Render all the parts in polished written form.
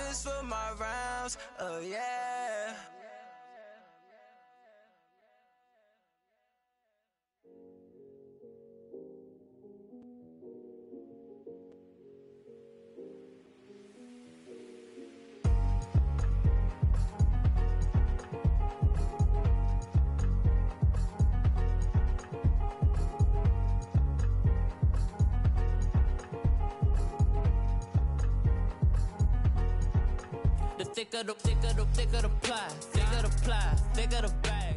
bullets for my rounds, oh yeah. Thicker the bag.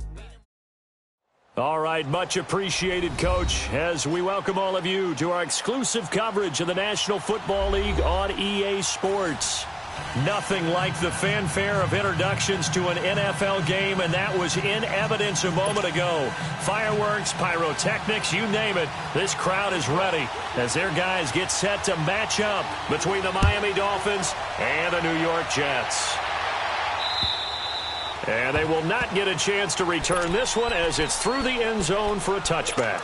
All right, much appreciated, Coach, as we welcome all of you to our exclusive coverage of the National Football League on EA Sports. Nothing like the fanfare of introductions to an NFL game, and that was in evidence a moment ago. Fireworks, pyrotechnics, you name it, this crowd is ready as their guys get set to match up between the Miami Dolphins and the New York Jets. And they will not get a chance to return this one as it's through the end zone for a touchback.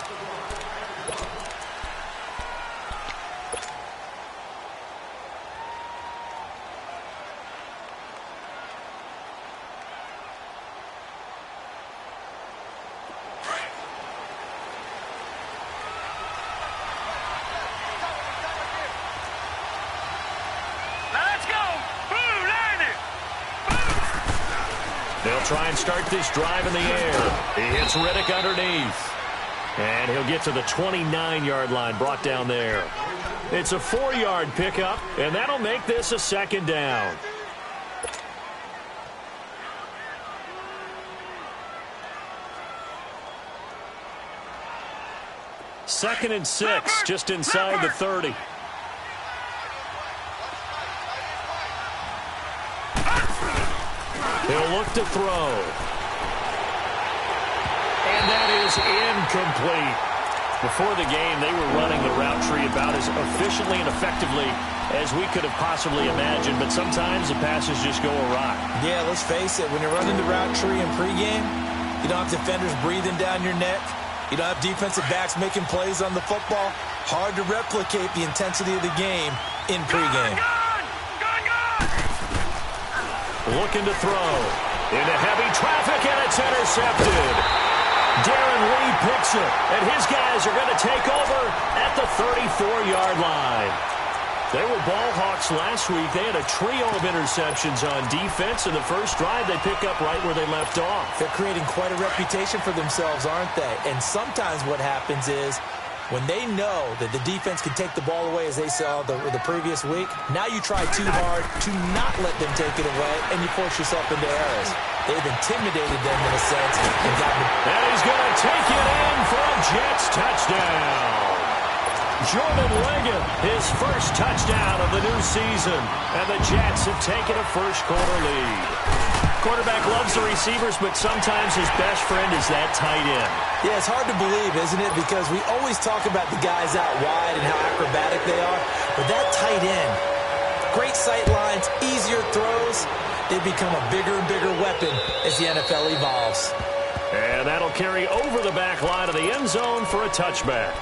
They'll try and start this drive in the air. He hits Riddick underneath. And he'll get to the 29-yard line, brought down there. It's a 4-yard pickup, and that'll make this a second down. Second and 6, just inside the 30. He'll look to throw. And that is incomplete. Before the game, they were running the route tree about as efficiently and effectively as we could have possibly imagined, but sometimes the passes just go awry. Yeah, let's face it, when you're running the route tree in pregame, you don't have defenders breathing down your neck. You don't have defensive backs making plays on the football. Hard to replicate the intensity of the game in pregame. Looking to throw. Into heavy traffic, and it's intercepted. Darren Lee picks it, and his guys are going to take over at the 34-yard line. They were ball hawks last week. They had a trio of interceptions on defense. In the first drive, they pick up right where they left off. They're creating quite a reputation for themselves, aren't they? And sometimes what happens is when they know that the defense can take the ball away, as they saw the previous week, now you try too hard to not let them take it away, and you force yourself into errors. They've intimidated them in a sense. And he's going to take it in for a Jets touchdown. Jordan Leggett, his first touchdown of the new season, and the Jets have taken a first-quarter lead. Quarterback loves the receivers, but sometimes his best friend is that tight end. Yeah, it's hard to believe, isn't it? Because we always talk about the guys out wide and how acrobatic they are. But that tight end, great sight lines, easier throws, they become a bigger and bigger weapon as the NFL evolves. And that'll carry over the back line of the end zone for a touchback.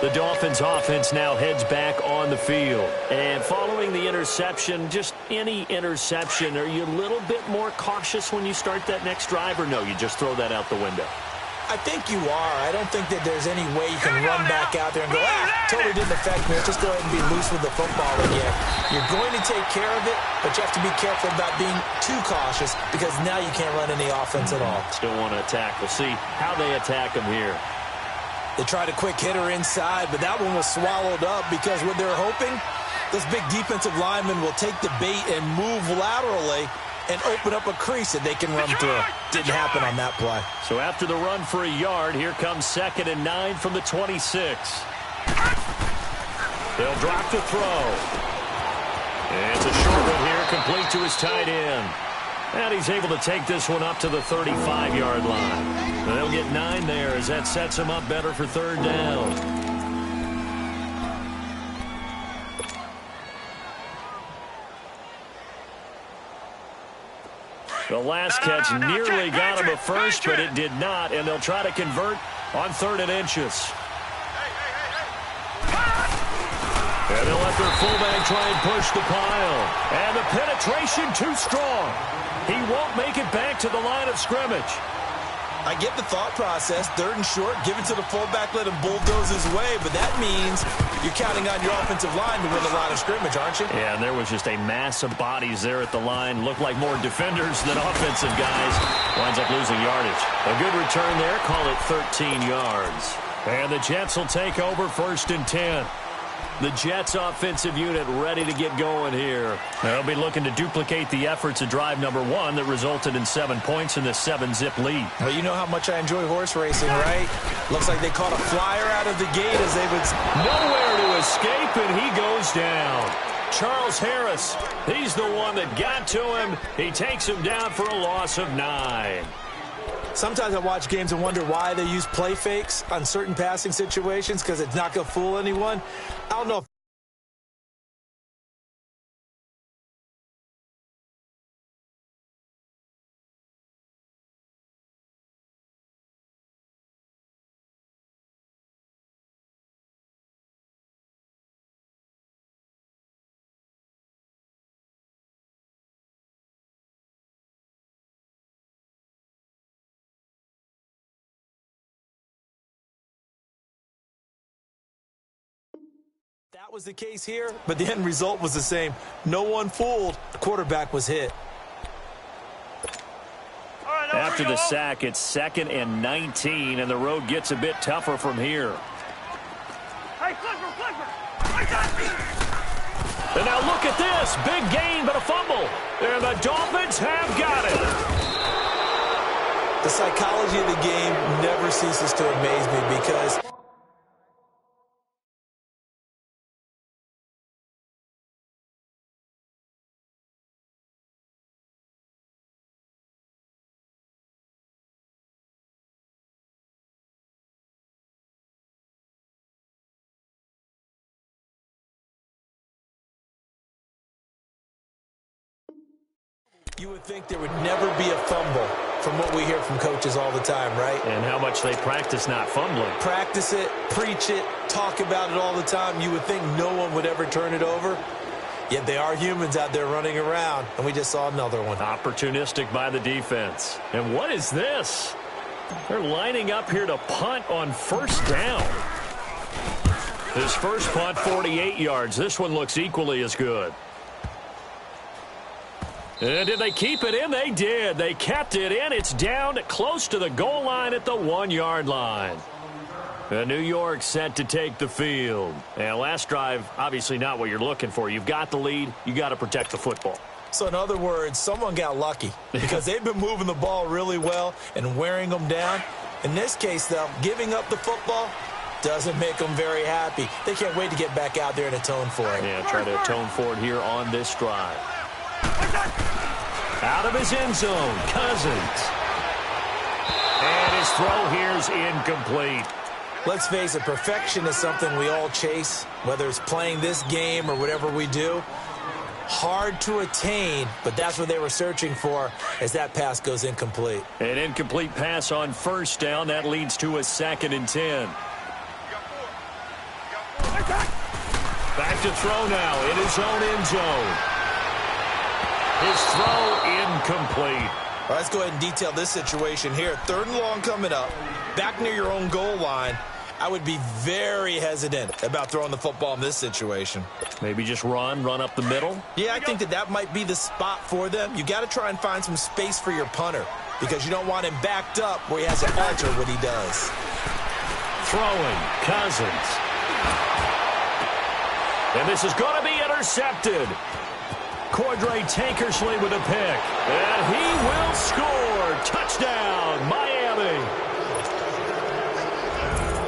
The Dolphins offense now heads back on the field. And following the interception, just any interception, are you a little bit more cautious when you start that next drive, or no, you just throw that out the window? I think you are. I don't think that there's any way you can run back out there and go, totally didn't affect me. Just go ahead and be loose with the football again. You're going to take care of it, but you have to be careful about being too cautious because now you can't run any offense at all. Still want to attack. We'll see how they attack them here. They tried a quick hitter inside, but that one was swallowed up because what they're hoping, this big defensive lineman will take the bait and move laterally and open up a crease that they can run through. Didn't happen on that play. So after the run for a yard, here comes 2nd and 9 from the 26. They'll drop the throw. And it's a short one here, complete to his tight end. And he's able to take this one up to the 35-yard line. And they'll get 9 there as that sets him up better for third down. The last catch nearly got him a first, but it did not, and they'll try to convert on 3rd and inches. And they'll let their fullback try and push the pile. And the penetration too strong. He won't make it back to the line of scrimmage. I get the thought process. 3rd and short, give it to the fullback, let him bulldoze his way. But that means you're counting on your offensive line to win the line of scrimmage, aren't you? Yeah, and there was just a mass of bodies there at the line. Looked like more defenders than offensive guys. Winds up losing yardage. A good return there. Call it 13 yards. And the Jets will take over 1st and 10. The Jets offensive unit ready to get going here. They'll be looking to duplicate the efforts of drive number 1 that resulted in 7 points in the 7-zip lead. Well, you know how much I enjoy horse racing, right? Looks like they caught a flyer out of the gate as they would... Nowhere to escape, and he goes down. Charles Harris, he's the one that got to him. He takes him down for a loss of 9. Sometimes I watch games and wonder why they use play fakes on certain passing situations because it's not going to fool anyone. I don't know if that was the case here, but the end result was the same. No one fooled. The quarterback was hit. After the sack, it's 2nd and 19, and the road gets a bit tougher from here. Hey, Clipper! And now look at this. Big gain, but a fumble. And the Dolphins have got it. The psychology of the game never ceases to amaze me because... You would think there would never be a fumble from what we hear from coaches all the time, right? And how much they practice not fumbling. Practice it, preach it, talk about it all the time. You would think no one would ever turn it over. Yet they are humans out there running around, and we just saw another one. Opportunistic by the defense. And what is this? They're lining up here to punt on 1st down. His first punt, 48 yards. This one looks equally as good. And did they keep it in? They did. They kept it in. It's down close to the goal line at the 1-yard line. And New York set to take the field. And last drive, obviously not what you're looking for. You've got the lead. You got to protect the football. So in other words, someone got lucky because they've been moving the ball really well and wearing them down. In this case, though, giving up the football doesn't make them very happy. They can't wait to get back out there and atone for it. Yeah, try to atone for it here on this drive. Out of his end zone, Cousins. And his throw here is incomplete. Let's face it, perfection is something we all chase, whether it's playing this game or whatever we do. Hard to attain, but that's what they were searching for as that pass goes incomplete. An incomplete pass on 1st down. That leads to a 2nd and 10. Back to throw now in his own end zone. His throw incomplete. All right, let's go ahead and detail this situation here. 3rd and long coming up, back near your own goal line. I would be very hesitant about throwing the football in this situation. Maybe just run up the middle? Yeah, I think that might be the spot for them. You got to try and find some space for your punter because you don't want him backed up where he has to alter what he does. Throwing, Cousins. And this is going to be intercepted. Cordray Tankersley with a pick. And he will score. Touchdown, Miami.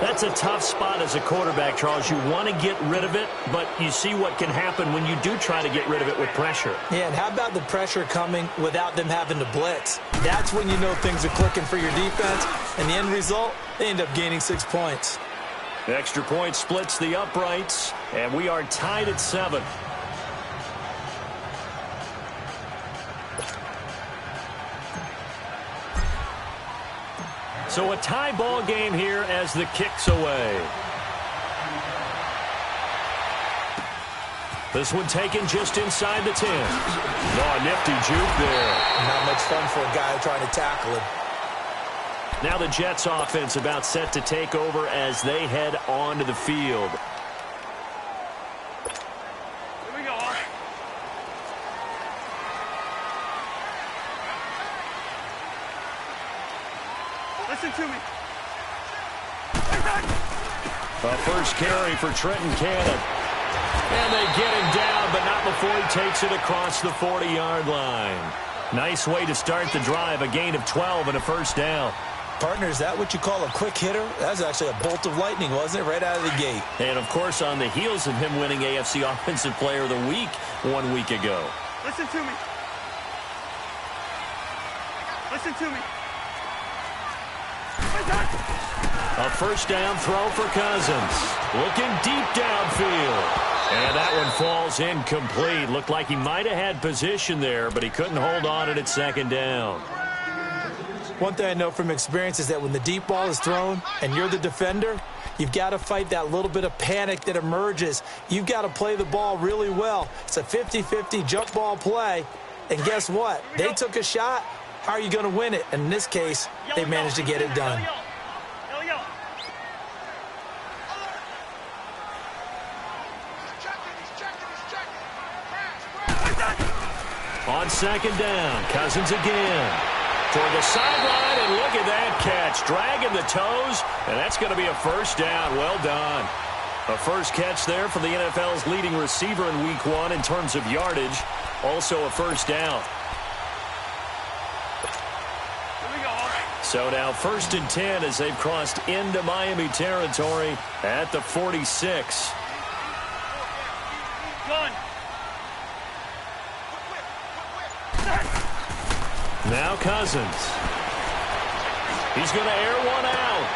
That's a tough spot as a quarterback, Charles. You want to get rid of it, but you see what can happen when you do try to get rid of it with pressure. Yeah, and how about the pressure coming without them having to blitz? That's when you know things are clicking for your defense. And the end result, they end up gaining 6 points. Extra point splits the uprights, and we are tied at 7. So a tie ball game here as the kick's away. This one taken just inside the 10. Oh, nifty juke there. Not much fun for a guy trying to tackle him. Now the Jets offense about set to take over as they head onto the field. Here we go. Listen to me. A first carry for Trenton Cannon. And they get him down, but not before he takes it across the 40-yard line. Nice way to start the drive, a gain of 12 and a first down. Partner, is that what you call a quick hitter? That was actually a bolt of lightning, wasn't it? Right out of the gate. And, of course, on the heels of him winning AFC Offensive Player of the Week 1 week ago. Listen to me. Listen to me. A first down throw for Cousins. Looking deep downfield. And that one falls incomplete. Looked like he might have had position there, but he couldn't hold on at second down. One thing I know from experience is that when the deep ball is thrown and you're the defender, you've got to fight that little bit of panic that emerges. You've got to play the ball really well. It's a 50-50 jump ball play. And guess what? They took a shot. How are you going to win it? And in this case, they managed to get it done. On second down, Cousins again. Toward the sideline, and look at that catch. Dragging the toes, and that's going to be a first down. Well done. A first catch there for the NFL's leading receiver in Week 1 in terms of yardage. Also a first down. So now 1st and 10 as they've crossed into Miami territory at the 46. Gun. Now Cousins. He's going to air one out.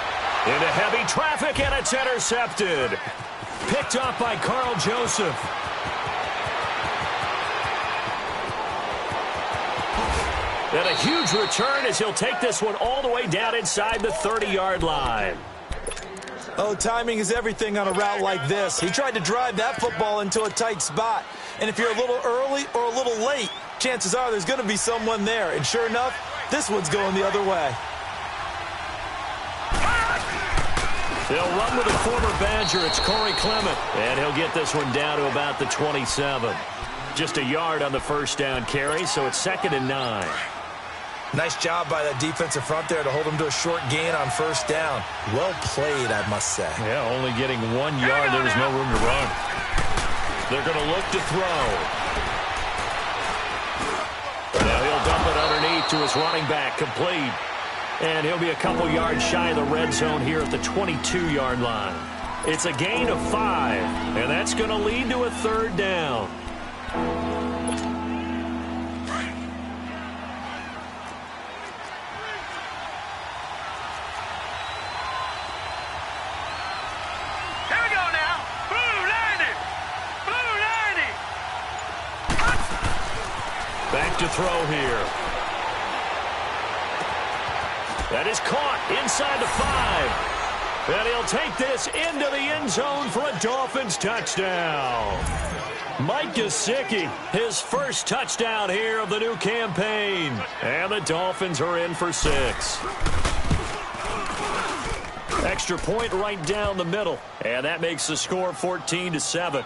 Into heavy traffic, and it's intercepted. Picked up by Carl Joseph. And a huge return as he'll take this one all the way down inside the 30-yard line. Oh, timing is everything on a route like this. He tried to drive that football into a tight spot. And if you're a little early or a little late, chances are there's going to be someone there. And sure enough, this one's going the other way. They'll run with a former Badger. It's Corey Clement. And he'll get this one down to about the 27. Just a yard on the first down carry, so it's 2nd and 9. Nice job by that defensive front there to hold him to a short gain on first down. Well played, I must say. Yeah, only getting 1 yard. There was no room to run. They're going to look to throw. Now he'll dump it underneath to his running back, complete. And he'll be a couple yards shy of the red zone here at the 22-yard line. It's a gain of 5, and that's going to lead to a 3rd down. Back to throw here. That is caught inside the 5. And he'll take this into the end zone for a Dolphins touchdown. Mike Gesicki, his first touchdown here of the new campaign. And the Dolphins are in for 6. Extra point right down the middle. And that makes the score 14-7.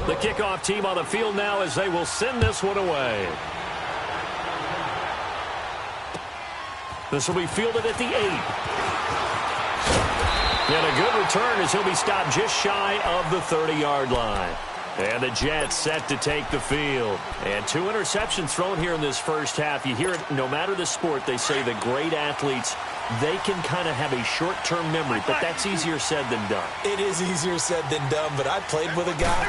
The kickoff team on the field now as they will send this one away. This will be fielded at the 8. And a good return as he'll be stopped just shy of the 30-yard line. And the Jets set to take the field. And 2 interceptions thrown here in this first half. You hear it, no matter the sport, they say the great athletes, they can kind of have a short-term memory, but that's easier said than done. It is easier said than done, but I played with a guy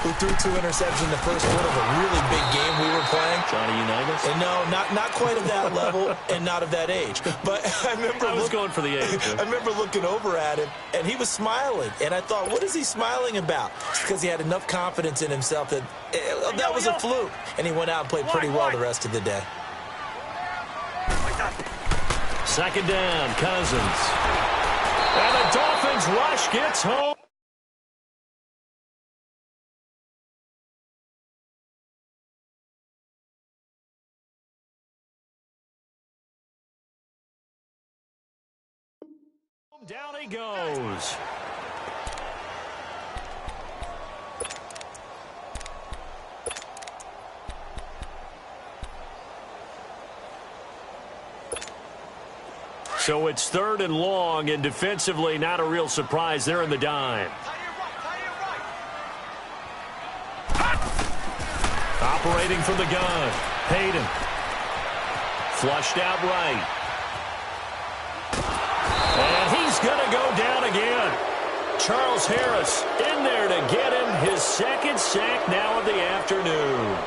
who threw 2 interceptions in the first quarter of a really big game we were playing. Johnny Unitas? And no, not quite of that level and not of that age. But I was going for the age. I remember looking over at him, and he was smiling. And I thought, what is he smiling about? It's because he had enough confidence in himself that that was a fluke. And he went out and played pretty well the rest of the day. 2nd down, Cousins. And the Dolphins rush gets home. Down he goes. So it's 3rd and long, and defensively not a real surprise. They're in the dime. Operating from the gun. Hayden. Flushed out right. And he's going to go down again. Charles Harris in there to get him his 2nd sack now of the afternoon.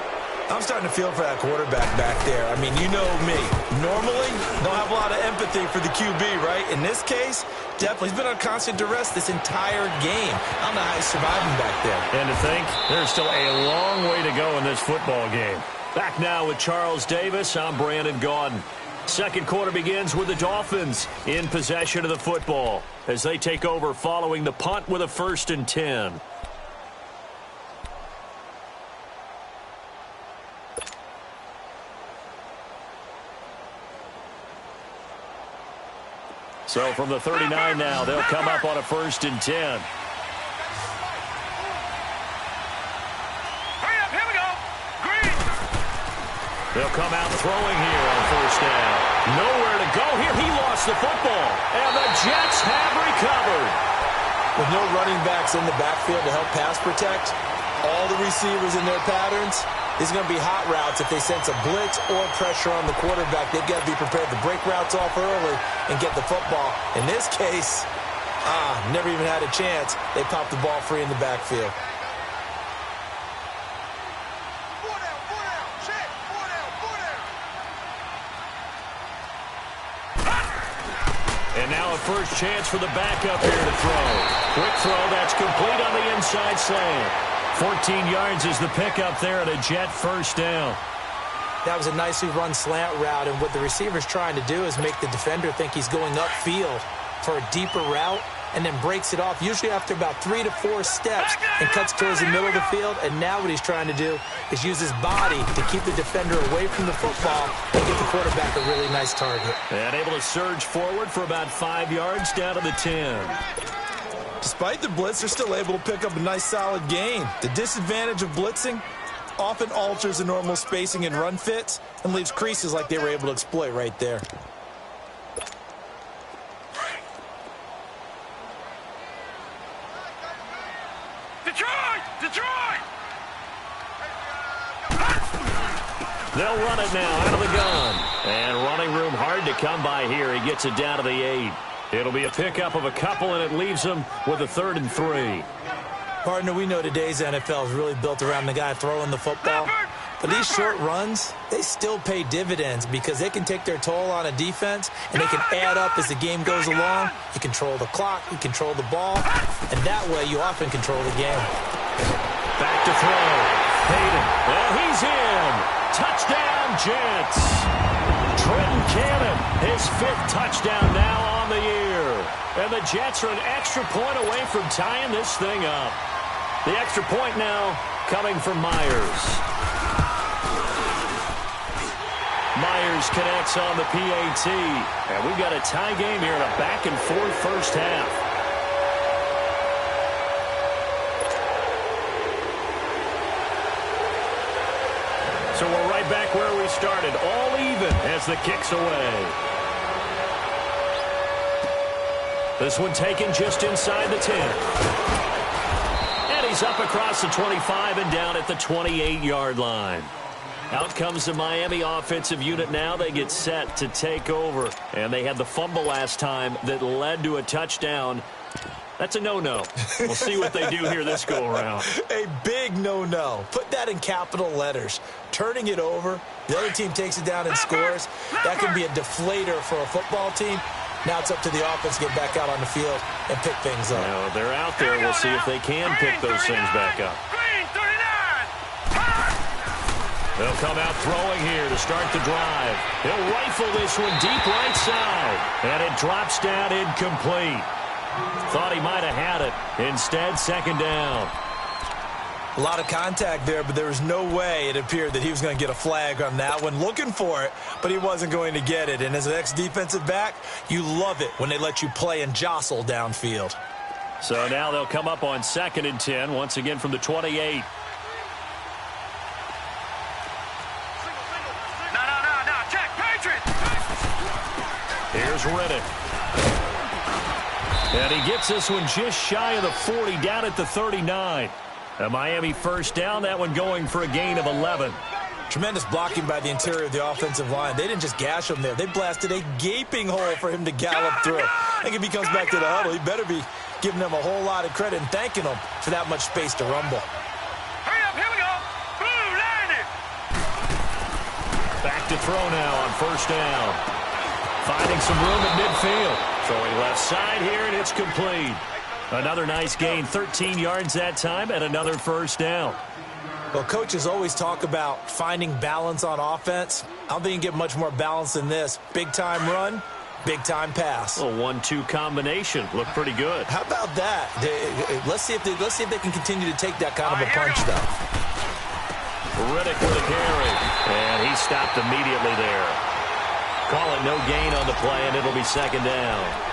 I'm starting to feel for that quarterback back there. I mean, you know me. Normally, don't have a lot of empathy for the QB, right? In this case, definitely. He's been on constant duress this entire game. I don't know how he's surviving back there. And to think, there's still a long way to go in this football game. Back now with Charles Davis, I'm Brandon Gaudin. Second quarter begins with the Dolphins in possession of the football as they take over following the punt with a 1st and 10. So from the 39 now, they'll come up on a 1st and 10. Hurry up, here we go. Green. They'll come out throwing here on 1st down. Nowhere to go here. He lost the football. And the Jets have recovered. With no running backs in the backfield to help pass protect, all the receivers in their patterns, these are going to be hot routes if they sense a blitz or pressure on the quarterback. They've got to be prepared to break routes off early and get the football. In this case, never even had a chance. They popped the ball free in the backfield. And now a first chance for the backup here to throw. Quick throw, that's complete on the inside slant. 14 yards is the pickup there at a Jet 1st down. That was a nicely run slant route, and what the receiver's trying to do is make the defender think he's going upfield for a deeper route and then breaks it off, usually after about 3 to 4 steps, and cuts towards the middle of the field. And now what he's trying to do is use his body to keep the defender away from the football and get the quarterback a really nice target. And able to surge forward for about 5 yards down to the 10. Despite the blitz, they're still able to pick up a nice solid gain. The disadvantage of blitzing often alters the normal spacing and run fits and leaves creases like they were able to exploit right there. Detroit! They'll run it now out of the gun. And running room hard to come by here. He gets it down to the 8. It'll be a pickup of a couple, and it leaves him with a 3rd and 3. Partner, we know today's NFL is really built around the guy throwing the football. But these short runs, they still pay dividends because they can take their toll on a defense, and they can add up as the game goes along. You control the clock, you control the ball, and that way you often control the game. Back to throw. Hayden. And he's in. Touchdown, Jets. Trenton Cannon, his 5th touchdown now on the year. And the Jets are an extra point away from tying this thing up. The extra point now coming from Myers. Myers connects on the PAT. And we've got a tie game here in a back-and-forth first half. So we're right back where we started, all even as the kick's away. This one taken just inside the 10. And he's up across the 25 and down at the 28-yard line. Out comes the Miami offensive unit now. They get set to take over. And they had the fumble last time that led to a touchdown. That's a no-no. We'll see what they do here this go-around. A big no-no. Put that in capital letters. Turning it over, the other team takes it down and scores. That can be a deflator for a football team. Now it's up to the offense to get back out on the field and pick things up. Now, they're out there. We'll see if they can pick those things back up. They'll come out throwing here to start the drive. He'll rifle this one deep right side. And it drops down incomplete. Thought he might have had it. Instead, second down. A lot of contact there, but there was no way it appeared that he was going to get a flag on that one. Looking for it, but he wasn't going to get it. And as an ex-defensive back, you love it when they let you play and jostle downfield. So now they'll come up on 2nd and 10, once again from the 28. No, check, Patriots! Here's Riddick. And he gets this one just shy of the 40, down at the 39. A Miami first down, that one going for a gain of 11. Tremendous blocking by the interior of the offensive line. They didn't just gash him there. They blasted a gaping hole for him to gallop through. I think if he comes back to the huddle, he better be giving them a whole lot of credit and thanking them for that much space to rumble. Hurry up, here we go. Blue, line it. Back to throw now on first down. Finding some room at midfield. Throwing left side here, and it's complete. Another nice gain, 13 yards that time, and another first down. Well, coaches always talk about finding balance on offense. I don't think you can get much more balance than this. Big-time run, big-time pass. A 1-2 combination. Looked pretty good. How about that? Let's see if they can continue to take that kind of a punch, though. Riddick with a carry, and he stopped immediately there. Call it no gain on the play, and it'll be second down.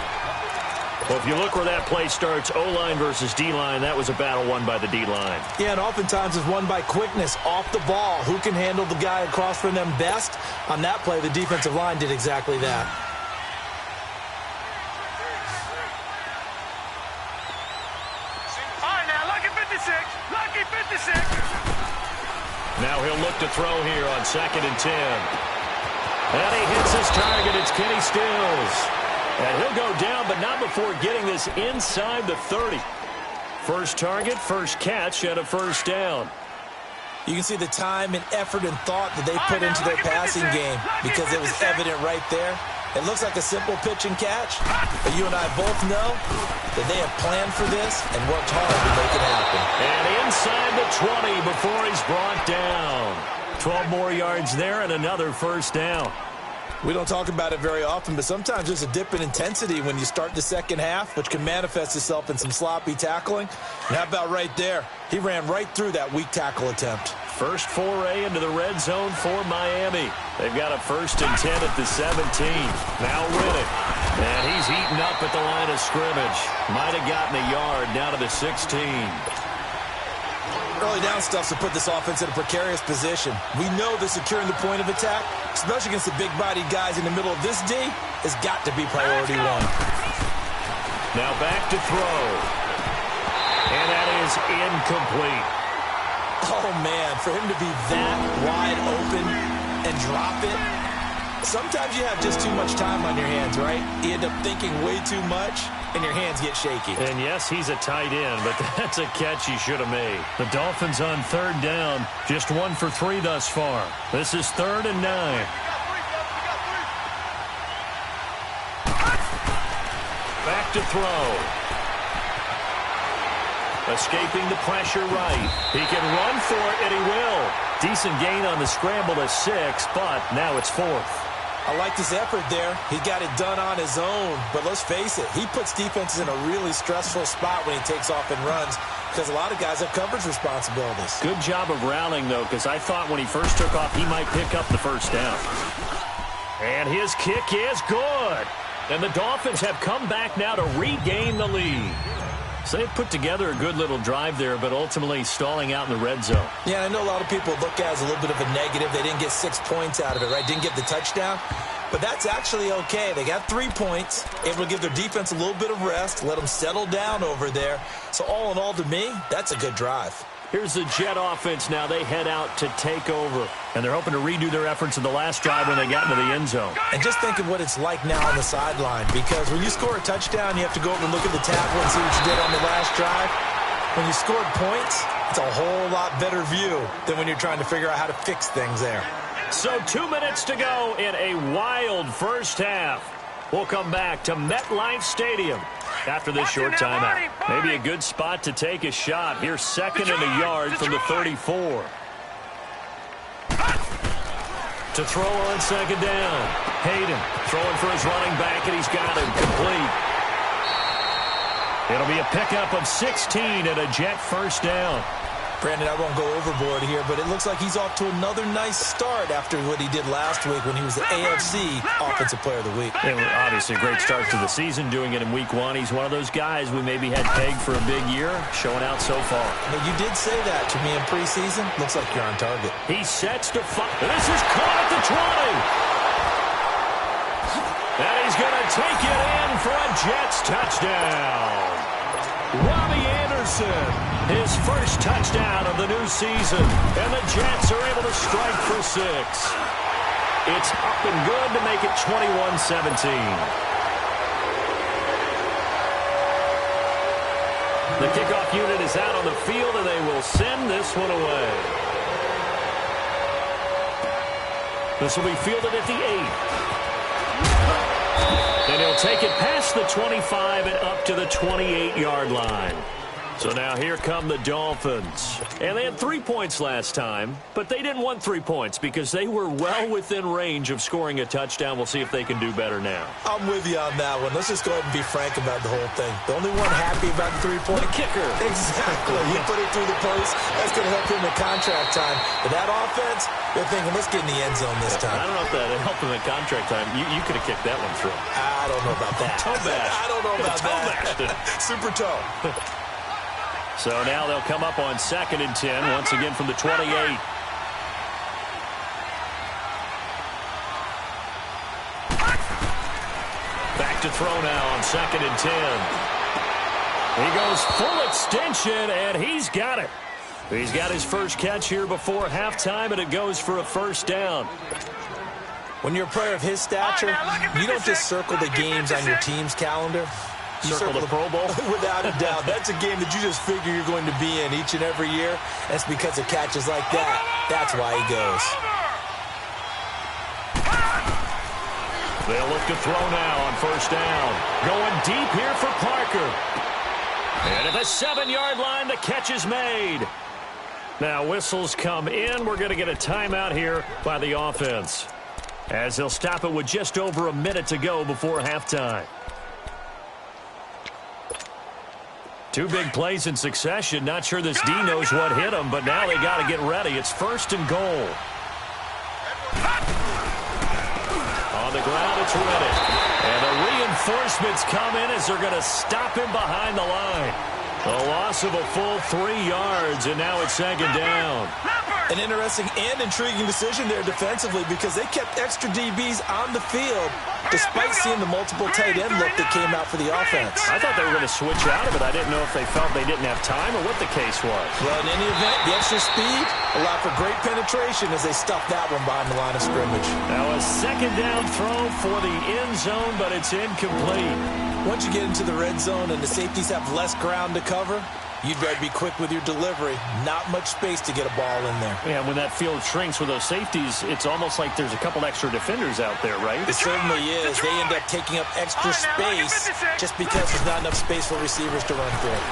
Well, if you look where that play starts, O-line versus D-line, that was a battle won by the D-line. Yeah, and oftentimes it's won by quickness off the ball. Who can handle the guy across from them best? On that play, the defensive line did exactly that. All right, now, lucky 56. Lucky 56. Now he'll look to throw here on 2nd and 10. And he hits his target. It's Kenny Stills. And he'll go down, but not before getting this inside the 30. First target, first catch, and a first down. You can see the time and effort and thought that they put into their passing game because it was evident right there. It looks like a simple pitch and catch, but you and I both know that they have planned for this and worked hard to make it happen. And inside the 20 before he's brought down. 12 more yards there and another first down. We don't talk about it very often, but sometimes there's a dip in intensity when you start the second half, which can manifest itself in some sloppy tackling. And how about right there? He ran right through that weak tackle attempt. First foray into the red zone for Miami. They've got a 1st and 10 at the 17. Now Riddick. And he's eaten up at the line of scrimmage. Might have gotten a yard down to the 16. Early down stuffs to put this offense in a precarious position. We know that securing the point of attack, especially against the big-bodied guys in the middle of this D, has got to be priority one. Now back to throw. And that is incomplete. Oh, man, for him to be that wide open and drop it, sometimes you have just too much time on your hands, right? You end up thinking way too much, and your hands get shaky. And yes, he's a tight end, but that's a catch he should have made. The Dolphins on 3rd down, just 1 for 3 thus far. This is 3rd and 9. Back to throw. Escaping the pressure right. He can run for it, and he will. Decent gain on the scramble to 6, but now it's 4th. I like this effort there. He got it done on his own. But let's face it, he puts defenses in a really stressful spot when he takes off and runs because a lot of guys have coverage responsibilities. Good job of rallying, though, because I thought when he first took off, he might pick up the first down. And his kick is good. And the Dolphins have come back now to regain the lead. So they put together a good little drive there, but ultimately stalling out in the red zone. Yeah, I know a lot of people look at it as a little bit of a negative. They didn't get 6 points out of it, right? Didn't get the touchdown. But that's actually okay. They got 3 points, able to give their defense a little bit of rest, let them settle down over there. So all in all, to me, that's a good drive. Here's the Jet offense now. They head out to take over. And they're hoping to redo their efforts in the last drive when they got into the end zone. And just think of what it's like now on the sideline. Because when you score a touchdown, you have to go over and look at the tablet and see what you did on the last drive. When you scored points, it's a whole lot better view than when you're trying to figure out how to fix things there. So 2 minutes to go in a wild first half. We'll come back to MetLife Stadium after this short timeout. Maybe a good spot to take a shot. Here's 2nd and a yard from the 34. To throw on 2nd down. Hayden throwing for his running back, and he's got him complete. It'll be a pickup of 16 and a Jet first down. Brandon, I won't go overboard here, but it looks like he's off to another nice start after what he did last week when he was the AFC Offensive Player of the Week. It was obviously a great start to the season, doing it in Week 1. He's one of those guys we maybe had pegged for a big year, showing out so far. But you did say that to me in preseason. Looks like you're on target. He sets to fire. This is caught at the 20. And he's going to take it in for a Jets touchdown. Robbie Anderson, his first touchdown of the new season. And the Jets are able to strike for 6. It's up and good to make it 21-17. The kickoff unit is out on the field, and they will send this one away. This will be fielded at the 8. And he'll take it past the 25 and up to the 28-yard line. So now here come the Dolphins. And they had 3 points last time, but they didn't want 3 points because they were well within range of scoring a touchdown. We'll see if they can do better now. I'm with you on that one. Let's just go ahead and be frank about the whole thing. The only one happy about the 3-point kicker. Exactly. He put it through the post. That's going to help him in contract time. But that offense, they're thinking, let's get in the end zone this time. I don't know if that helped him in contract time. You could have kicked that one through. I don't know about that. Toe bash. I don't know about that. Super toe. So now they'll come up on 2nd and 10, once again from the 28. Back to throw now on 2nd and 10. He goes full extension, and he's got it. He's got his first catch here before halftime, and it goes for a first down. When you're a player of his stature, you don't just circle the games on your team's calendar. You circle the Pro Bowl? Without a doubt. That's a game that you just figure you're going to be in each and every year. That's because of catches like that. That's why he goes. They'll look to throw now on first down. Going deep here for Parker. And at the 7-yard line, the catch is made. Now whistles come in. We're going to get a timeout here by the offense, as they'll stop it with just over a minute to go before halftime. 2 big plays in succession. Not sure this D knows what hit him, but now they got to get ready. It's 1st and goal. On the ground, it's Reddick. And the reinforcements come in as they're going to stop him behind the line. A loss of a full 3 yards, and now it's 2nd down. An interesting and intriguing decision there defensively because they kept extra DBs on the field despite seeing the multiple tight end look that came out for the offense. I thought they were going to switch out of it. I didn't know if they felt they didn't have time or what the case was. Well, in any event, the extra speed allowed for great penetration as they stuffed that one behind the line of scrimmage. Now a 2nd down throw for the end zone, but it's incomplete. Once you get into the red zone and the safeties have less ground to cover, you'd better be quick with your delivery. Not much space to get a ball in there. Yeah, when that field shrinks with those safeties, it's almost like there's a couple extra defenders out there, right? It certainly is. They end up taking up extra space just because there's not enough space for receivers to run through.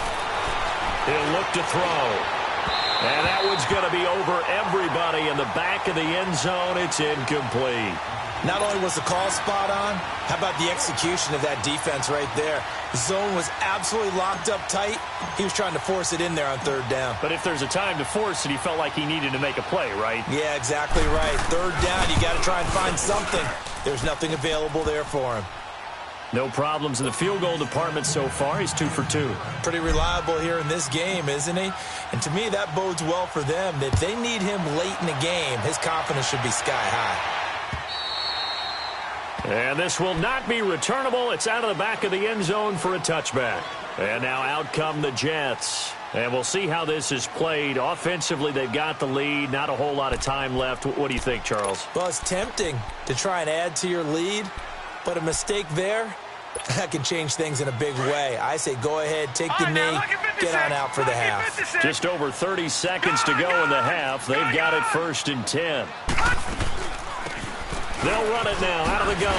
He'll look to throw. And that one's going to be over everybody in the back of the end zone. It's incomplete. Not only was the call spot on, how about the execution of that defense right there? The zone was absolutely locked up tight. He was trying to force it in there on 3rd down. But if there's a time to force it, he felt like he needed to make a play, right? Yeah, exactly right. 3rd down, you got to try and find something. There's nothing available there for him. No problems in the field goal department so far. He's 2 for 2. Pretty reliable here in this game, isn't he? And to me, that bodes well for them. If they need him late in the game, his confidence should be sky high. And this will not be returnable. It's out of the back of the end zone for a touchback. And now out come the Jets. And we'll see how this is played. Offensively, they've got the lead. Not a whole lot of time left. What do you think, Charles? Well, it's tempting to try and add to your lead, but a mistake there, that can change things in a big way. I say go ahead, take the knee, get on out for the half. Just over 30 seconds to go in the half. They've got it 1st and 10. They'll run it now out of the gun.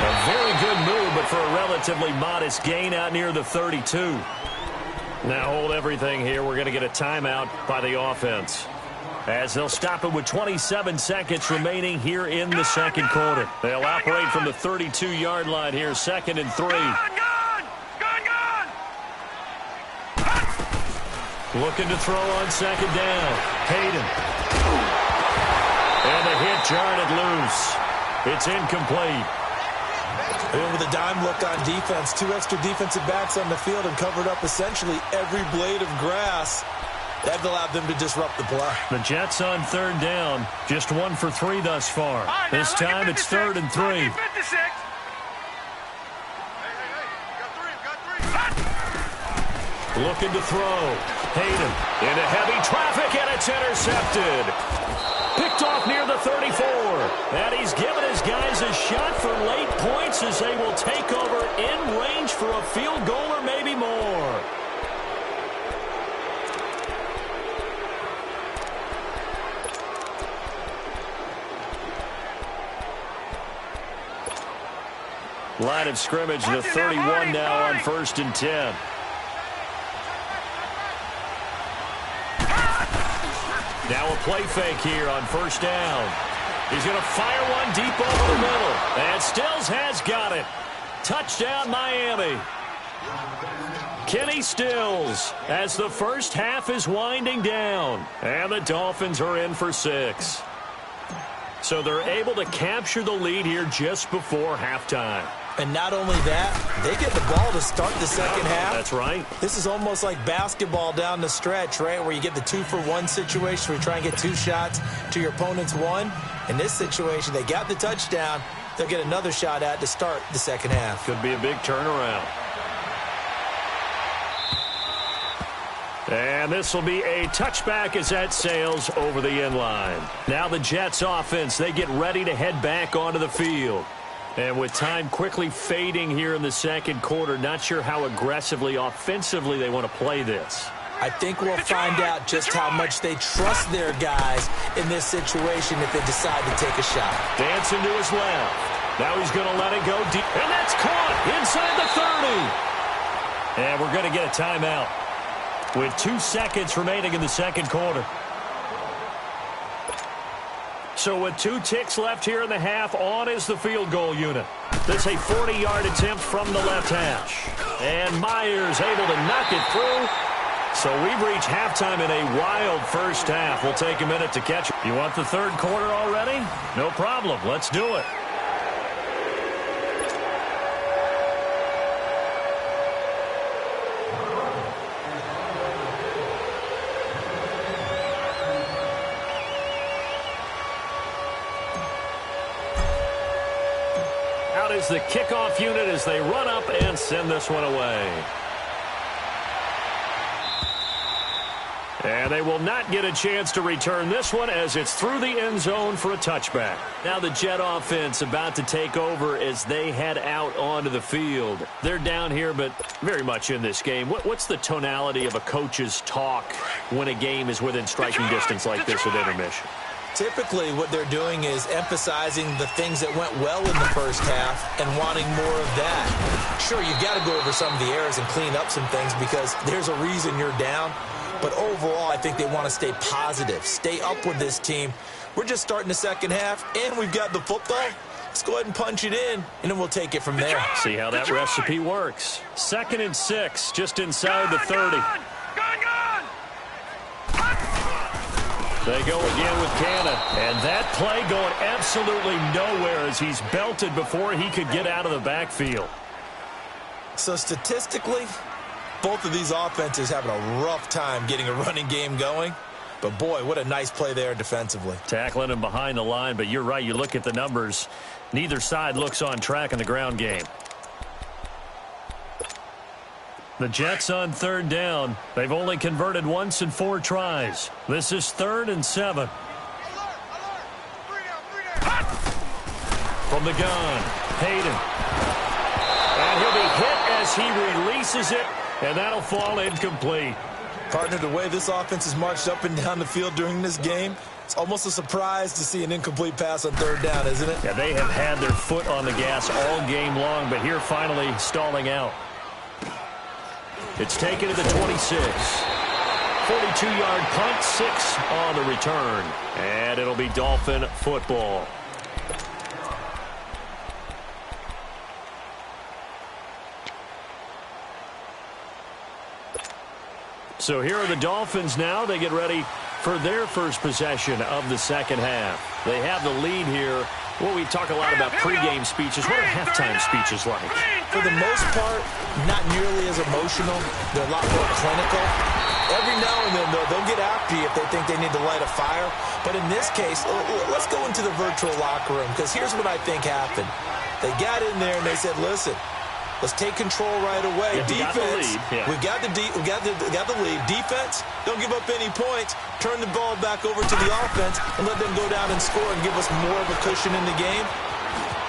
A very good move, but for a relatively modest gain out near the 32. Now hold everything here. We're going to get a timeout by the offense, as they'll stop it with 27 seconds remaining here in the 2nd quarter. They'll operate from the 32-yard line here, 2nd and 3. Looking to throw on second down. Hayden. And the hit jarred it loose. It's incomplete. And with a dime look on defense, 2 extra defensive backs on the field and covered up essentially every blade of grass. That allowed them to disrupt the play. The Jets on third down. Just 1 for 3 thus far. Right, this time it's 3rd and 3. Looking to throw. Hayden into heavy traffic, and it's intercepted. Picked off near the 34. And he's given his guys a shot for late points as they will take over in range for a field goal or maybe more. Line of scrimmage, the 31 now on 1st and 10. Now a play fake here on 1st down. He's going to fire one deep over the middle. And Stills has got it. Touchdown, Miami. Kenny Stills as the first half is winding down. And the Dolphins are in for 6. So they're able to capture the lead here just before halftime. And not only that, they get the ball to start the second half. That's right. This is almost like basketball down the stretch, right, where you get the 2-for-1 situation where you try and get 2 shots to your opponent's 1. In this situation, they got the touchdown. They'll get another shot at to start the second half. Could be a big turnaround. And this will be a touchback as that sails over the end line. Now the Jets offense, they get ready to head back onto the field. And with time quickly fading here in the second quarter, not sure how aggressively, offensively they want to play this. I think we'll find out just how much they trust their guys in this situation if they decide to take a shot. Dancing to his left. Now he's going to let it go deep. And that's caught inside the 30. And we're going to get a timeout with 2 seconds remaining in the second quarter. So with 2 ticks left here in the half, on is the field goal unit. This is a 40-yard attempt from the left hash. And Myers able to knock it through. So we've reached halftime in a wild first half. We'll take a minute to catch it. You want the third quarter already? No problem. Let's do it. Is the kickoff unit as they run up and send this one away. And they will not get a chance to return this one as it's through the end zone for a touchback. Now the Jet offense about to take over as they head out onto the field. They're down here, but very much in this game. What's the tonality of a coach's talk when a game is within striking distance like this at intermission? Typically, what they're doing is emphasizing the things that went well in the first half and wanting more of that. Sure, you've got to go over some of the errors and clean up some things because there's a reason you're down. But overall, I think they want to stay positive, stay up with this team. We're just starting the second half, and we've got the football. Let's go ahead and punch it in, and then we'll take it from there. See how that recipe works. 2nd and 6, just inside the 30. They go again with Cannon. And that play going absolutely nowhere as he's belted before he could get out of the backfield. So statistically, both of these offenses having a rough time getting a running game going. But, boy, what a nice play there defensively. Tackling him behind the line, but you're right. You look at the numbers. Neither side looks on track in the ground game. The Jets on third down. They've only converted once in 4 tries. This is 3rd and 7. From the gun, Hayden. And he'll be hit as he releases it, and that'll fall incomplete. Partner, the way this offense has marched up and down the field during this game, it's almost a surprise to see an incomplete pass on third down, isn't it? Yeah, they have had their foot on the gas all game long, but here finally stalling out. It's taken to the 26. 42-yard punt, 6 on the return. And it'll be Dolphin football. So here are the Dolphins now. They get ready for their first possession of the second half. They have the lead here. Well, we talk a lot about pregame speeches. What are halftime speeches like? For the most part, not nearly as emotional. They're a lot more clinical. Every now and then, they'll get after you if they think they need to light a fire. But in this case, let's go into the virtual locker room, because here's what I think happened. They got in there and they said, listen, let's take control right away. Yeah, Defense, we got the lead. we got the lead. Defense, don't give up any points. Turn the ball back over to the offense and let them go down and score and give us more of a cushion in the game.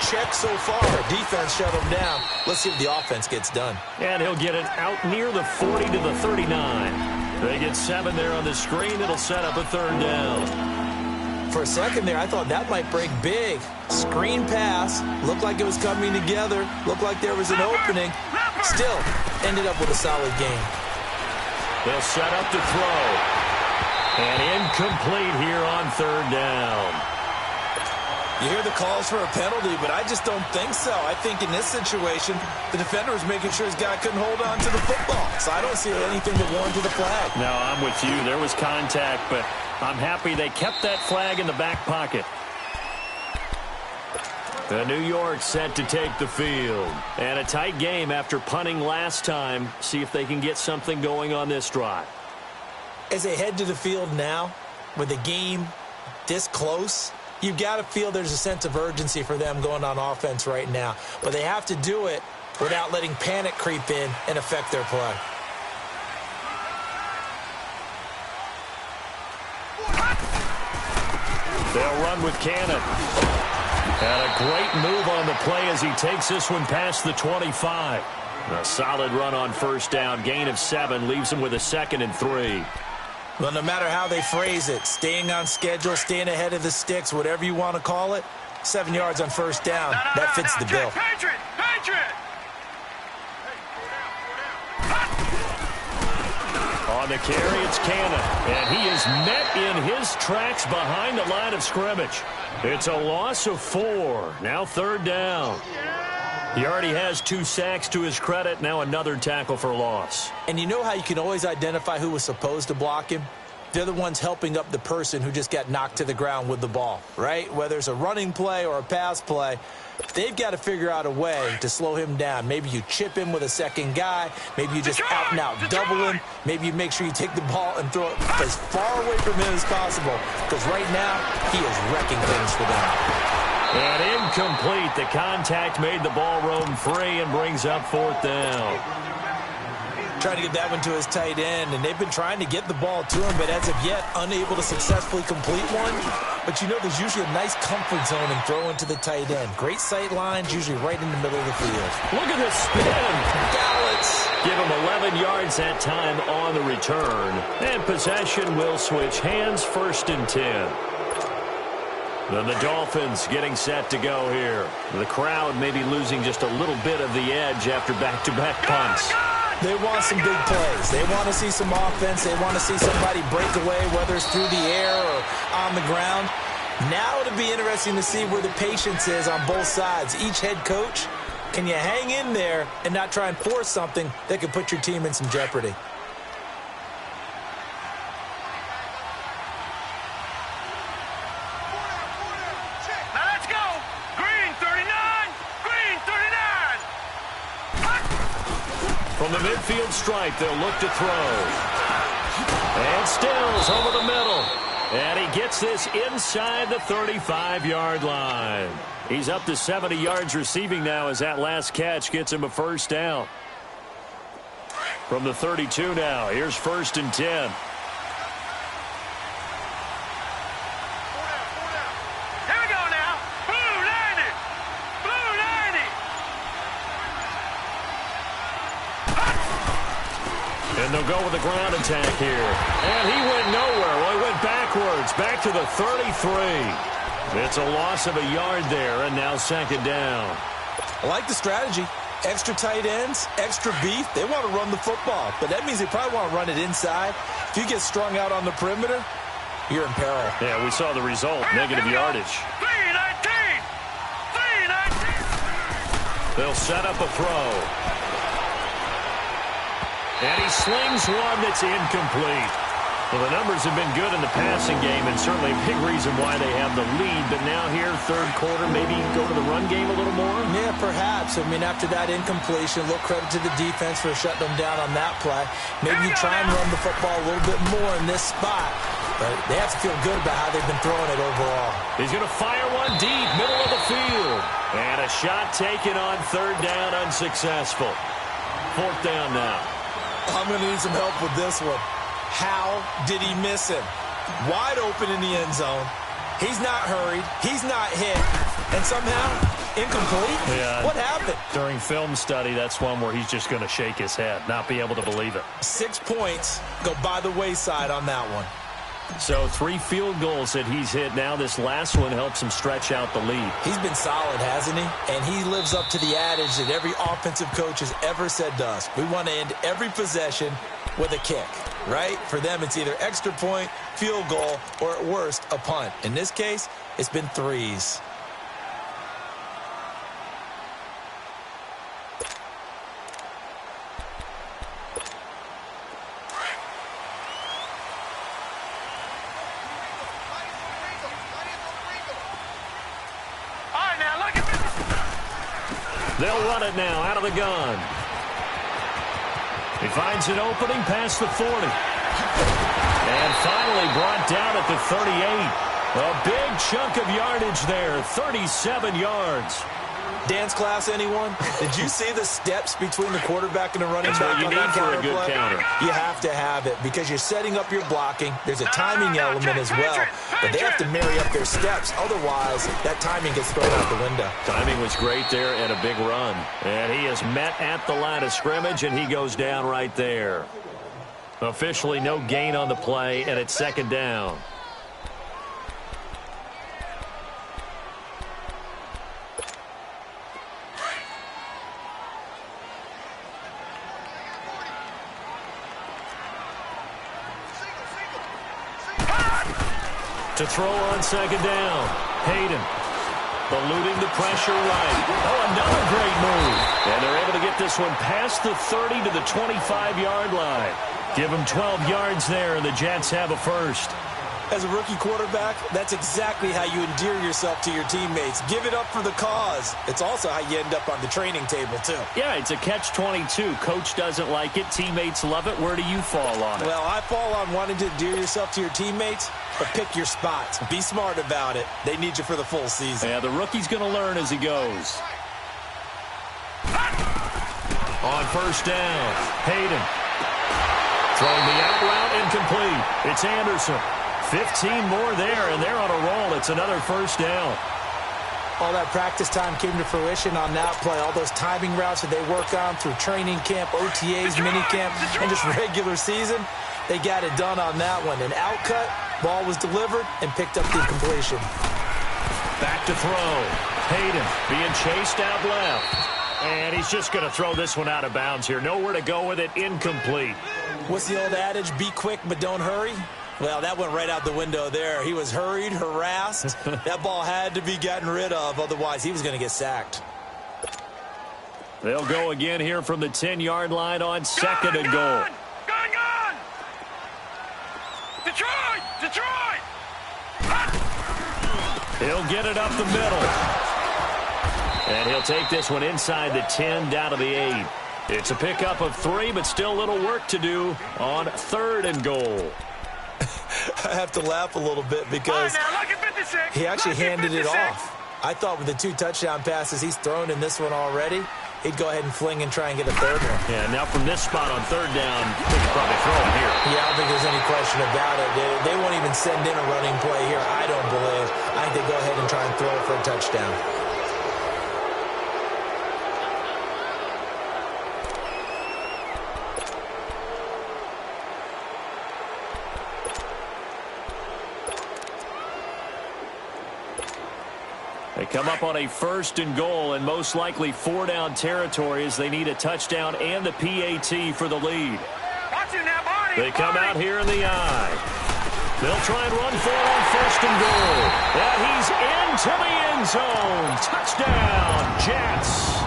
Check so far. Defense shut them down. Let's see if the offense gets done. And he'll get it out near the 40 to the 39. They get 7 there on the screen. It'll set up a third down. For a second there, I thought that might break big. Screen pass. Looked like it was coming together. Looked like there was an opening. Still, ended up with a solid game. They'll set up to throw. And incomplete here on third down. You hear the calls for a penalty, but I just don't think so. I think in this situation, the defender was making sure his guy couldn't hold on to the football. So I don't see anything that warranted the flag. No, I'm with you. There was contact, but I'm happy they kept that flag in the back pocket. The New York set to take the field. And a tight game after punting last time. See if they can get something going on this drive. As they head to the field now, with the game this close, you've got to feel there's a sense of urgency for them going on offense right now. But they have to do it without letting panic creep in and affect their play. They'll run with Cannon. And a great move on the play as he takes this one past the 25. A solid run on first down. Gain of 7 leaves him with a 2nd and 3. Well, no matter how they phrase it, staying on schedule, staying ahead of the sticks, whatever you want to call it, 7 yards on first down, that fits the bill. Patriot! On the carry, it's Cannon. And he is met in his tracks behind the line of scrimmage. It's a loss of 4. Now third down. He already has 2 sacks to his credit. Now another tackle for loss. And you know how you can always identify who was supposed to block him? They're the ones helping up the person who just got knocked to the ground with the ball, right? Whether it's a running play or a pass play, they've got to figure out a way to slow him down. Maybe you chip him with a second guy. Maybe you just out and out double him. Maybe you make sure you take the ball and throw it as far away from him as possible, because right now he is wrecking things for them. And incomplete. The contact made the ball roam free and brings up fourth down. Trying to get that one to his tight end, and they've been trying to get the ball to him, but as of yet, unable to successfully complete one. But you know there's usually a nice comfort zone in throwing to the tight end. Great sight lines, usually right in the middle of the field. Look at this spin. Balance. Give him 11 yards that time on the return. And possession will switch hands, 1st and 10. Then the Dolphins getting set to go here. The crowd maybe losing just a little bit of the edge after back-to-back punts. They want some big plays. They want to see some offense. They want to see somebody break away, whether it's through the air or on the ground. Now it'll be interesting to see where the patience is on both sides. Each head coach, can you hang in there and not try and force something that could put your team in some jeopardy? Now let's go! Green 39! Green 39! From the midfield stripe, they'll look to throw. And Stills over the middle. And he gets this inside the 35-yard line. He's up to 70 yards receiving now as that last catch gets him a first down. From the 32 now, here's 1st and 10. Here we go now! Blue 90! Blue 90! And they'll go with the ground attack here. And he went nowhere. Well, he went backwards, back to the 33. It's a loss of a yard there, and now 2nd down. I like the strategy. Extra tight ends, extra beef. They want to run the football, but that means they probably want to run it inside. If you get strung out on the perimeter, you're in peril. Yeah, we saw the result, negative yardage. 319! 319! They'll set up a throw. And he slings one that's incomplete. Well, the numbers have been good in the passing game, and certainly a big reason why they have the lead. But now here, third quarter, maybe go to the run game a little more? Yeah, perhaps. I mean, after that incompletion, a little credit to the defense for shutting them down on that play. Maybe you try and run the football a little bit more in this spot. But they have to feel good about how they've been throwing it overall. He's going to fire one deep, middle of the field. And a shot taken on third down, unsuccessful. Fourth down now. I'm going to need some help with this one. How did he miss him? Wide open in the end zone. He's not hurried. He's not hit. And somehow, incomplete? Yeah. What happened? During film study, that's one where he's just going to shake his head, not be able to believe it. 6 points go by the wayside on that one. So 3 field goals that he's hit now. This last one helps him stretch out the lead. He's been solid, hasn't he? And he lives up to the adage that every offensive coach has ever said to us. We want to end every possession with a kick, right? For them, it's either extra point, field goal, or at worst, a punt. In this case, it's been 3s. They'll run it now out of the gun. He finds an opening past the 40. And finally brought down at the 38. A big chunk of yardage there, 37 yards. Dance class, anyone? Did you see the steps between the quarterback and the running That's back what you on need that for a counter good play? counter. You have to have it because you're setting up your blocking. There's a timing element as well. But they have to marry up their steps. Otherwise, that timing gets thrown out the window. Timing was great there and a big run. And he is met at the line of scrimmage, and he goes down right there. Officially no gain on the play, and it's second down. To throw on second down. Hayden eluding the pressure right. Oh, another great move. And they're able to get this one past the 30 to the 25-yard line. Give them 12 yards there, and the Jets have a first. As a rookie quarterback, that's exactly how you endear yourself to your teammates. Give it up for the cause. It's also how you end up on the training table, too. Yeah, it's a catch-22. Coach doesn't like it. Teammates love it. Where do you fall on it? Well, I fall on wanting to endear yourself to your teammates, but pick your spots. Be smart about it. They need you for the full season. Yeah, the rookie's going to learn as he goes. On first down, Hayden. Throwing the out route incomplete. It's Anderson. 15 more there, and they're on a roll. It's another first down. All that practice time came to fruition on that play. All those timing routes that they work on through training camp, OTAs, minicamp, and just regular season, they got it done on that one. An outcut, ball was delivered, and picked up the completion. Back to throw. Hayden being chased out left. And he's just going to throw this one out of bounds here. Nowhere to go with it. Incomplete. What's the old adage? Be quick, but don't hurry. Well, that went right out the window there. He was hurried, harassed. That ball had to be gotten rid of. Otherwise, he was going to get sacked. They'll go again here from the 10-yard line on second and goal. Gone! Detroit! He'll get it up the middle. And he'll take this one inside the 10 down to the 8. It's a pickup of 3, but still a little work to do on third and goal. I have to laugh a little bit because he actually handed it off. I thought with the 2 touchdown passes he's thrown in this one already, he'd go ahead and fling and try and get a third one. Yeah, now from this spot on third down, they can probably throw him here. Yeah, I don't think there's any question about it. They won't even send in a running play here, I don't believe. I think they go ahead and try and throw it for a touchdown. They come up on a first and goal and most likely 4-down territory as they need a touchdown and the PAT for the lead. They come out here in the eye. They'll try and run for it on first and goal. And he's into the end zone. Touchdown, Jets.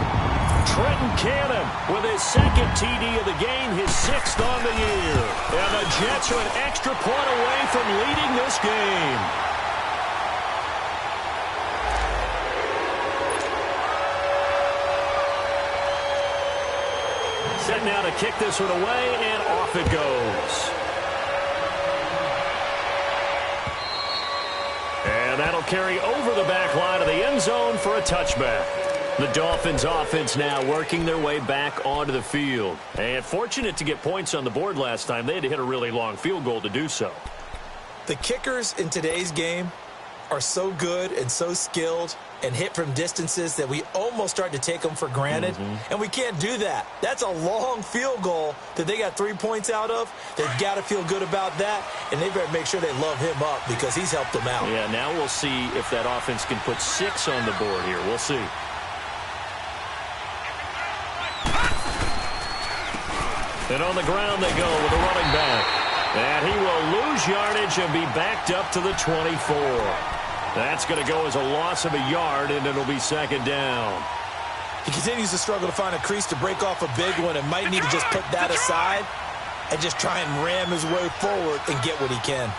Trenton Cannon with his second TD of the game, his 6th on the year. And the Jets are an extra point away from leading this game. Set now to kick this one away, and off it goes. And that'll carry over the back line of the end zone for a touchback. The Dolphins offense now working their way back onto the field. And fortunate to get points on the board last time. They had to hit a really long field goal to do so. The kickers in today's game are so good and so skilled and hit from distances that we almost start to take them for granted. And we can't do that. That's a long field goal that they got 3 points out of. They've got to feel good about that, and they better make sure they love him up because he's helped them out. Yeah, now we'll see if that offense can put 6 on the board here. We'll see. And on the ground they go with a running back. And he will lose yardage and be backed up to the 24. That's going to go as a loss of a yard, and it'll be second down. He continues to struggle to find a crease to break off a big one and might need to just put that aside and just try and ram his way forward and get what he can.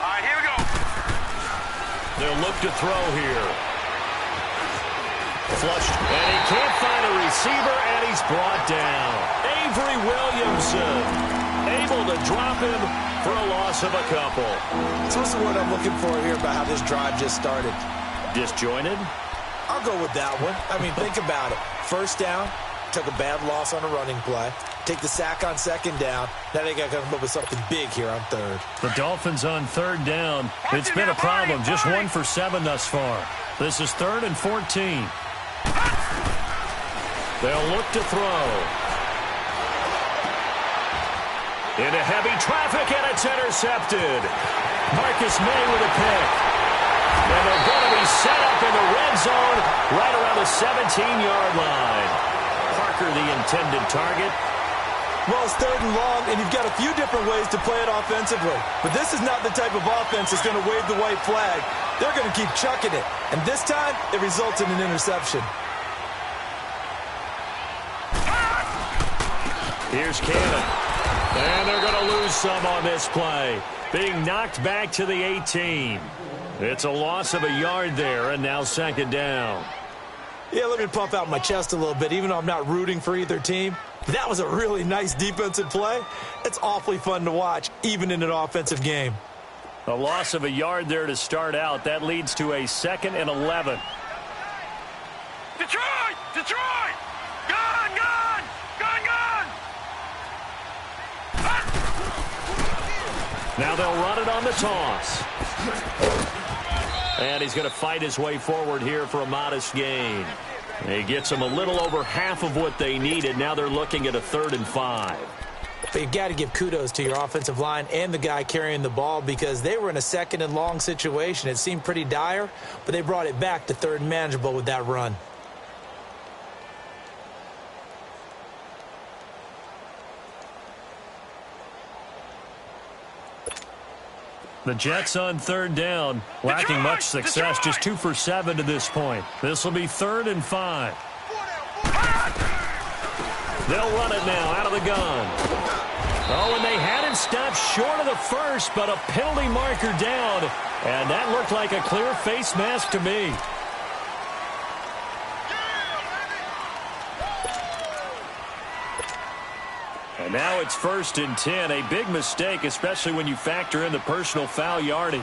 All right, here we go. They'll look to throw here. Flushed, and he can't find a receiver, and he's brought down. Avery Williamson able to drop him for a loss of a couple. So what's the word I'm looking for here about how this drive just started? Disjointed? I'll go with that one. I mean, think about it. First down, took a bad loss on a running play. Take the sack on second down. Now they got to come up with something big here on third. The Dolphins on third down. It's been a problem. Just 1 for 7 thus far. This is 3rd and 14. They'll look to throw. Into heavy traffic, and it's intercepted. Marcus May with a pick. And they're going to be set up in the red zone right around the 17-yard line. Parker, the intended target. Well, it's 3rd and long, and you've got a few different ways to play it offensively. But this is not the type of offense that's going to wave the white flag. They're going to keep chucking it. And this time, it results in an interception. Here's Cannon. And they're going to lose some on this play. Being knocked back to the 18. It's a loss of a yard there, and now second down. Yeah, let me pump out my chest a little bit, even though I'm not rooting for either team. That was a really nice defensive play. It's awfully fun to watch, even in an offensive game. A loss of a yard there to start out. That leads to a 2nd and 11. Detroit! Detroit! Gun! Gun! Gun! Gun! Now they'll run it on the toss. And he's going to fight his way forward here for a modest gain. He gets them a little over half of what they needed. Now they're looking at a 3rd and 5. But you've got to give kudos to your offensive line and the guy carrying the ball because they were in a 2nd and long situation. It seemed pretty dire, but they brought it back to 3rd and manageable with that run. The Jets on 3rd down, lacking much success, just 2 for 7 to this point. This will be 3rd and 5. They'll run it now out of the gun. Oh, and they had it stopped short of the first, but a penalty marker down, and that looked like a clear face mask to me. And now it's 1st and 10. A big mistake, especially when you factor in the personal foul yardage.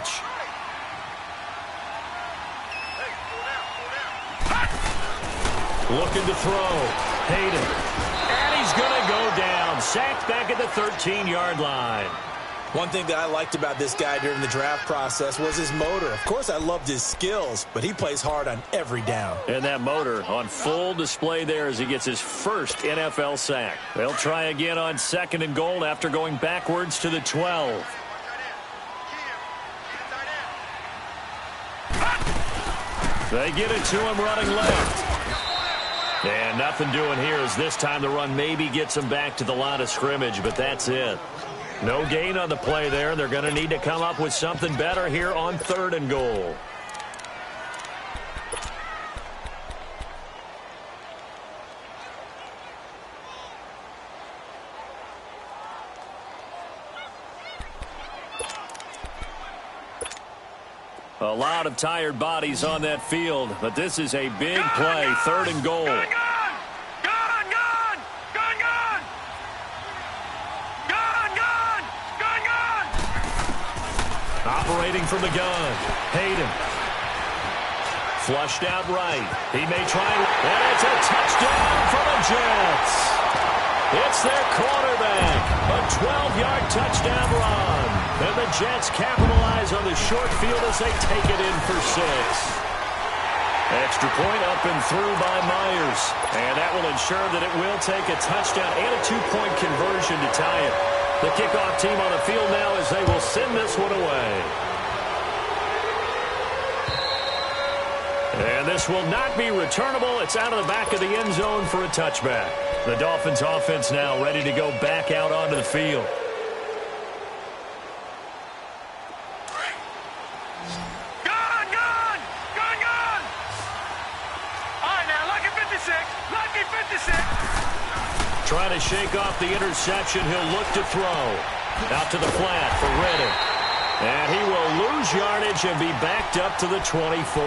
Looking to throw. Hayden. And he's going to go down. Sacked back at the 13-yard line. One thing that I liked about this guy during the draft process was his motor. Of course, I loved his skills, but he plays hard on every down. And that motor on full display there as he gets his first NFL sack. They'll try again on 2nd and goal after going backwards to the 12. They get it to him running left. And nothing doing here as this time the run maybe gets him back to the line of scrimmage, but that's it. No gain on the play there. They're going to need to come up with something better here on 3rd and goal. A lot of tired bodies on that field, but this is a big play, 3rd and goal. Gun! Gun! Gun! Gun! Gun! Gun! Gun! Gun! Gun! Operating from the gun. Hayden. Flushed out right. He may try, and it's a touchdown for the Jets. It's their quarterback. A 12-yard touchdown run. And the Jets capitalize on the short field as they take it in for 6. Extra point up and through by Myers. And that will ensure that it will take a touchdown and a 2-point conversion to tie it. The kickoff team on the field now as they will send this one away. And this will not be returnable. It's out of the back of the end zone for a touchback. The Dolphins offense now ready to go back out onto the field. Gun! Gun! Gun! Gun! All right, now, lucky 56. Lucky 56. Trying to shake off the interception. He'll look to throw. Out to the flat for Reddick. And he will lose yardage and be backed up to the 24.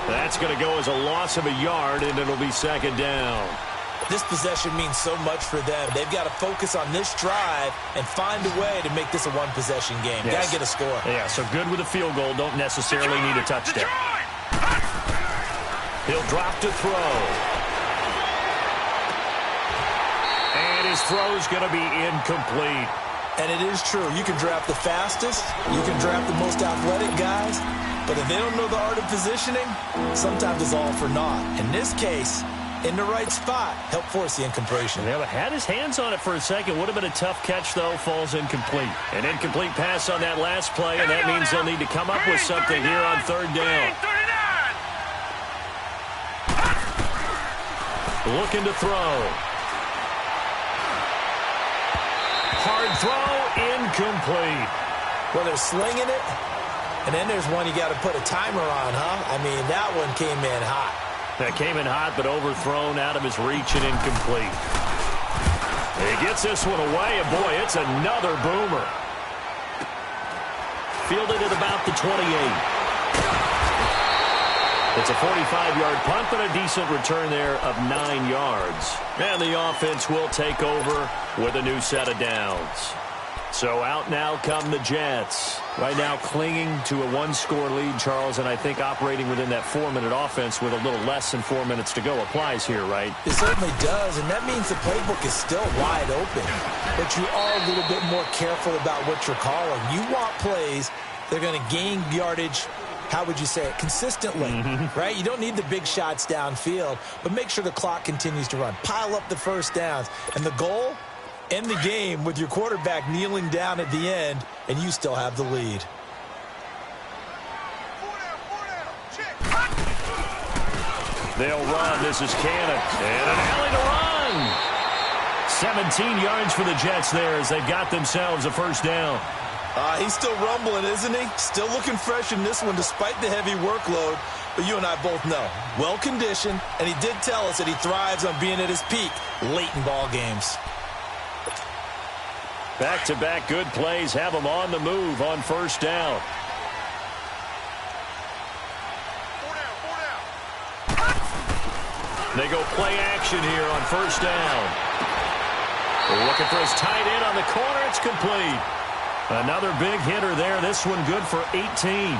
That's going to go as a loss of a yard, and it'll be 2nd down. This possession means so much for them. They've got to focus on this drive and find a way to make this a one-possession game. Yes. Got to get a score. Yeah, so good with a field goal. Don't necessarily need a touchdown. He'll drop to throw. And his throw's going to be incomplete. And it is true. You can draft the fastest. You can draft the most athletic guys. But if they don't know the art of positioning, sometimes it's all for naught. In this case, in the right spot, help force the incompletion. Yeah, but had his hands on it for a second. Would have been a tough catch, though. Falls incomplete. An incomplete pass on that last play, and that means they'll need to come up with something here on 3rd down. Looking to throw. Hard throw, incomplete. Well, they're slinging it, and then there's one you got to put a timer on, huh? I mean, that one came in hot. That came in hot, but overthrown out of his reach and incomplete. He gets this one away, and boy, it's another boomer. Fielded at about the 28. It's a 45-yard punt, but a decent return there of 9 yards. And the offense will take over with a new set of downs. So out now come the Jets. Right now clinging to a 1-score lead, Charles, and I think operating within that 4-minute offense with a little less than 4 minutes to go applies here, right? It certainly does, and that means the playbook is still wide open. But you are a little bit more careful about what you're calling. You want plays that are going to gain yardage, how would you say it, consistently, right? You don't need the big shots downfield, but make sure the clock continues to run. Pile up the first downs. And the goal? End the game with your quarterback kneeling down at the end, and you still have the lead. They'll run. This is Cannon. And an alley to run. 17 yards for the Jets there as they've got themselves a first down. He's still rumbling, isn't he? Still looking fresh in this one despite the heavy workload. But you and I both know, well-conditioned, and he did tell us that he thrives on being at his peak late in ball games. Back-to-back good plays have them on the move on first down. They go play action here on first down. Looking for his tight end on the corner. It's complete. Another big hitter there. This one good for 18.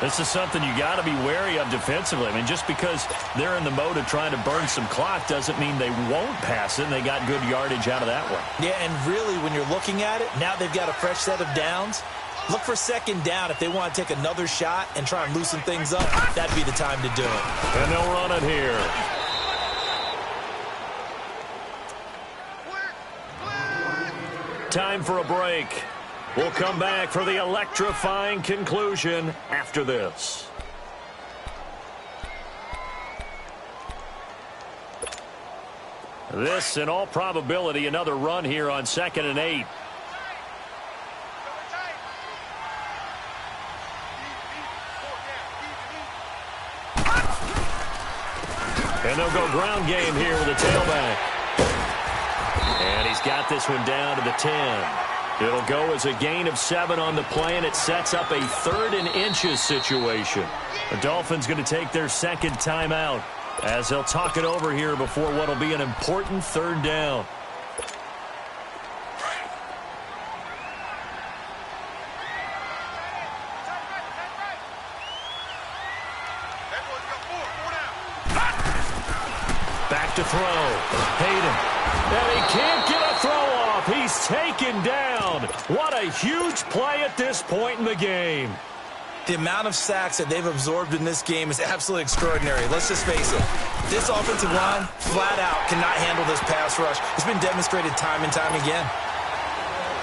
This is something you got to be wary of defensively. I mean, just because they're in the mode of trying to burn some clock doesn't mean they won't pass it, and they got good yardage out of that one. Yeah, and really, when you're looking at it, now they've got a fresh set of downs. Look for second down if they want to take another shot and try and loosen things up. That'd be the time to do it. And they'll run it here. Time for a break. We'll come back for the electrifying conclusion after this. This, in all probability, another run here on 2nd and 8. And they'll go ground game here with a tailback. And he's got this one down to the 10. It'll go as a gain of 7 on the play, and it sets up a 3rd and inches situation. The Dolphins going to take their second timeout as they'll talk it over here before what will be an important 3rd down. Back to throw. Hayden. And he can't get a throw off. He's taken down. What a huge play at this point in the game. The amount of sacks that they've absorbed in this game is absolutely extraordinary. Let's just face it. This offensive line, flat out, cannot handle this pass rush. It's been demonstrated time and time again.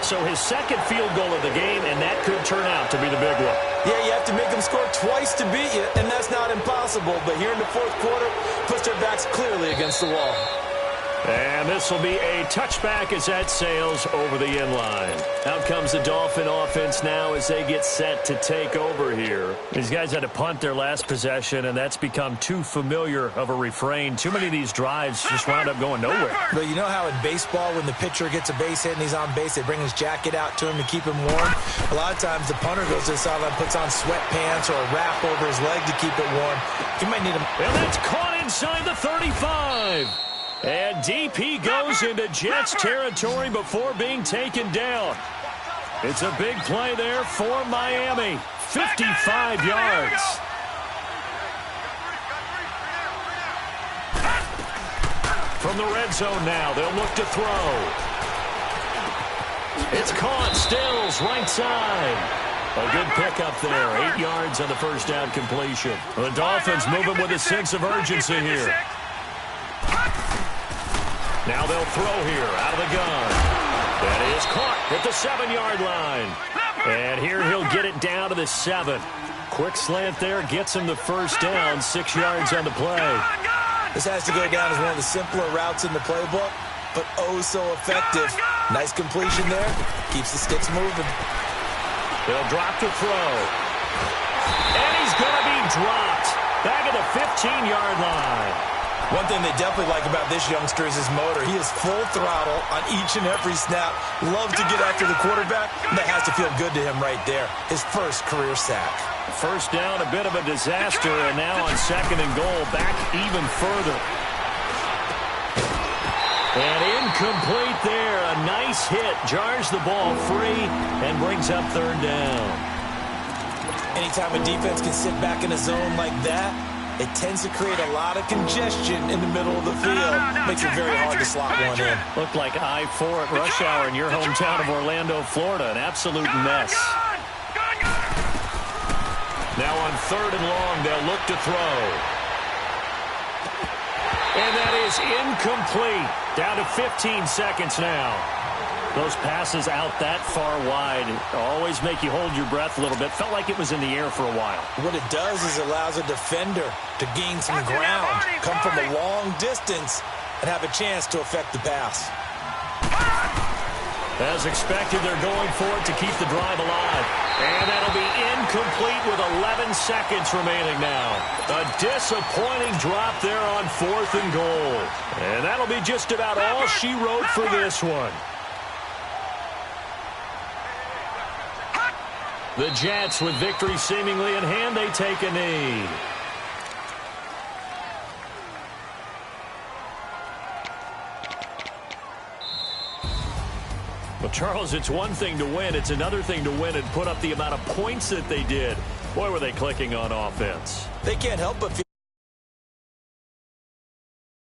So his second field goal of the game, and that could turn out to be the big one. Yeah, you have to make them score twice to beat you, and that's not impossible. But here in the 4th quarter, puts their backs clearly against the wall. And this will be a touchback as that sails over the inline. Out comes the Dolphin offense now as they get set to take over here. These guys had to punt their last possession, and that's become too familiar of a refrain. Too many of these drives just wound up going nowhere. But you know how in baseball, when the pitcher gets a base hit and he's on base, they bring his jacket out to him to keep him warm? A lot of times the punter goes to the sideline, puts on sweatpants or a wrap over his leg to keep it warm. He might need him. And that's caught inside the 35. And DP goes into Jets territory before being taken down. It's a big play there for Miami. 55 yards. From the red zone now, they'll look to throw. It's caught. Stills, right side. A good pickup there. 8 yards on the first down completion. The Dolphins moving with a sense of urgency here. Now they'll throw here out of the gun. That is caught at the 7-yard line. And here he'll get it down to the 7. Quick slant there gets him the first down. 6 yards on the play. This has to go down as one of the simpler routes in the playbook, but oh so effective. Nice completion there. Keeps the sticks moving. They'll drop to throw. And he's going to be dropped. Back at the 15-yard line. One thing they definitely like about this youngster is his motor. He is full throttle on each and every snap. Loves to get after the quarterback. That has to feel good to him right there. His first career sack. First down, a bit of a disaster, and now on 2nd and goal, back even further. And incomplete there. A nice hit. Jars the ball free and brings up 3rd down. Anytime a defense can sit back in a zone like that, it tends to create a lot of congestion in the middle of the field. Makes it very hard to slot one in. Looked like I-4 at rush hour in your hometown of Orlando, Florida. An absolute mess. Now on 3rd and long, they'll look to throw. And that is incomplete. Down to 15 seconds now. Those passes out that far wide always make you hold your breath a little bit. Felt like it was in the air for a while. What it does is allows a defender to gain some ground, come from a long distance, and have a chance to affect the pass. As expected, they're going for it to keep the drive alive. And that'll be incomplete with 11 seconds remaining now. A disappointing drop there on 4th and goal. And that'll be just about all she wrote for this one. The Jets, with victory seemingly in hand, they take a knee. Well, Charles, it's one thing to win. It's another thing to win and put up the amount of points that they did. Boy, were they clicking on offense. They can't help but feel